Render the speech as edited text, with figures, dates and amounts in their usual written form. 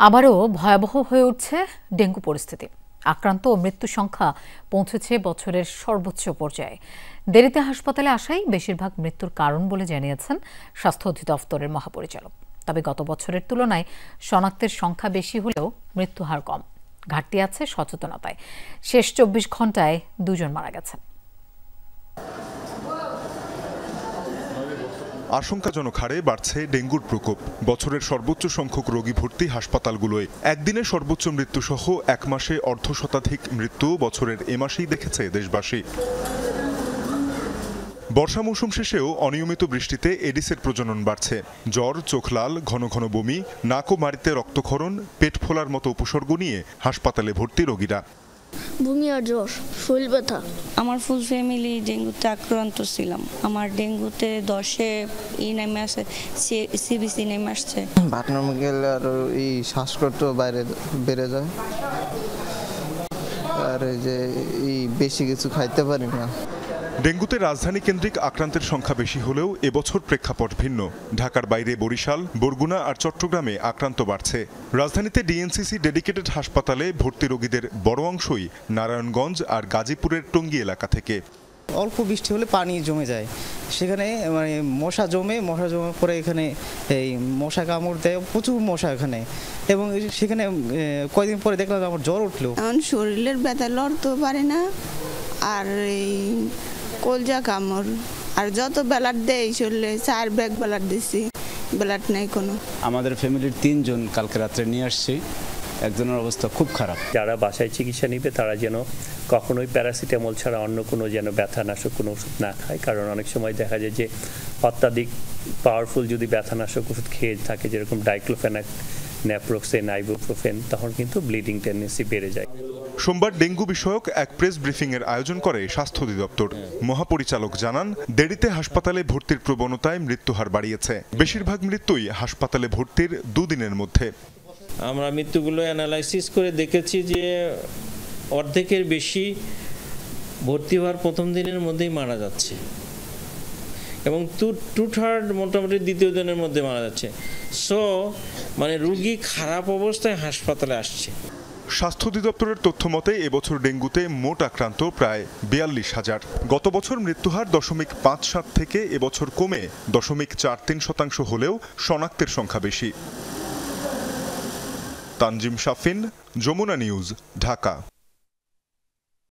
আবারও ভয়াবহ হয়ে উঠছে ডেঙ্গু পরিস্থিতি। আক্রান্ত ও মৃত্যু সংখ্যা পৌঁছেছে বছরের সর্বোচ্চ পর্যায়ে। দেরিতে হাসপাতালে আসাই বেশিরভাগ মৃত্যুর কারণ বলে জানিয়েছেন স্বাস্থ্য অধিদপ্তরের মহাপরিচালক। তবে গত বছরের তুলনায় শনাক্তের সংখ্যা বেশি হলেও মৃত্যুহার কম। ঘাটতি আছে সচেতনতায়। শেষ ২৪ ঘন্টায় ২ জন মারা গেছেন। আশঙ্কাজনক হারে বাড়ছে ডেঙ্গুর প্রকোপ। বছরের সর্বোচ্চ সংখ্যক রোগী ভর্তি হাসপাতালগুলোয়। একদিনে সর্বোচ্চ মৃত্যুসহ এক মাসে অর্ধশতাধিক মৃত্যু বছরের এ মাসেই দেখেছে দেশবাসী। বর্ষা মৌসুম শেষেও অনিয়মিত বৃষ্টিতে এডিসের প্রজনন বাড়ছে। জ্বর, চোখ লাল, ঘন ঘন বমি, নাক ও মাড়িতে রক্তক্ষরণ, পেট ফোলার মতো উপসর্গ নিয়ে হাসপাতালে ভর্তি রোগীরা। বমি আর জ্বর, শরীর ব্যথা। আমার ফুল ফ্যামিলি ডেঙ্গুতে আক্রান্ত ছিলাম। আমার ডেঙ্গুতে 10-এ নেমে আসে, সিবিসি নেমে আসছে। বাথরুমে গেলে আর এই শ্বাসকষ্ট বাইরে বেড়ে যায়, আর এই যে বেশি কিছু খাইতে পারি না। ডেঙ্গুতে রাজধানী কেন্দ্রিক আক্রান্তের সংখ্যা বেশি হলেও এবছর প্রেক্ষাপট ভিন্ন। ঢাকার বাইরে বরিশাল, বরগুনা আর চট্টগ্রামে আক্রান্ত বাড়ছে। রাজধানীতে ডিএনসিসি ডেডিকেটেড হাসপাতালে ভর্তি রোগীদের বড় অংশই নারায়ণগঞ্জ আর গাজীপুরের টঙ্গী এলাকা থেকে। অল্প বৃষ্টি হলে পানি জমে যায়, সেখানে মানে মশা জমে পরে এখানে এই মশা কামড় দেয়, প্রচুর মশা এখানে। এবং সেখানে কয়েকদিন পরে দেখলাম আমার জ্বর উঠলো। এখন শরীরের ব্যথা লড়তেও পারে না, আর এই কলজা কামড়, আর যত ব্লাড দেয় শরীরে 4 ব্যাগ ব্লাড দিচ্ছি, ব্লাড নেই কোনো। আমাদের ফ্যামিলির 3 জন কালকে রাত্রে নিয়ে আসছি, একজনের অবস্থা খুব খারাপ। যারা বাসায় চিকিৎসা নিবে তারা যেন কখনোই প্যারাসিটামল ছাড়া অন্য কোনো যেন ব্যথানাশক কোনো ওষুধ না খায়, কারণ অনেক সময় দেখা যায় যে অত্যাধিক পাওয়ারফুল যদি ব্যথানাশক ওষুধ খেয়ে থাকে, যেরকম ডাইক্লোফেনাক, ন্যাপ্রোক্সেন, আইবুপ্রোফেন, তখন কিন্তু ব্লিডিং টেন্ডেন্সি বেড়ে যায়। সোমবার ডেঙ্গু বিষয়ক এক প্রেস ব্রিফিং এর আয়োজন করে স্বাস্থ্য অধিদপ্তর। মহাপরিচালক জানান, দেরিতে হাসপাতালে ভর্তির প্রবণতায় মৃত্যুহার বাড়িয়েছে। বেশিরভাগ মৃত্যুই হাসপাতালে ভর্তির 2 দিনের মধ্যে। আমরা মৃত্যুগুলো অ্যানালাইসিস করে দেখেছি যে অর্ধেকের বেশি ভর্তি হওয়ার প্রথম দিনের মধ্যেই মারা যাচ্ছে, এবং 2/3 মোটামুটি দ্বিতীয় দিনের মধ্যে মারা যাচ্ছে। সো মানে রোগী খারাপ অবস্থায় হাসপাতালে আসছে। স্বাস্থ্য অধিদপ্তরের তথ্য মতে এবছর ডেঙ্গুতে মোট আক্রান্ত প্রায় 42,000। গত বছর মৃত্যুহার 0.57 থেকে এবছর কমে 0.43% হলেও শনাক্তের সংখ্যা বেশি। তানজিম শাফিন, যমুনা নিউজ, ঢাকা।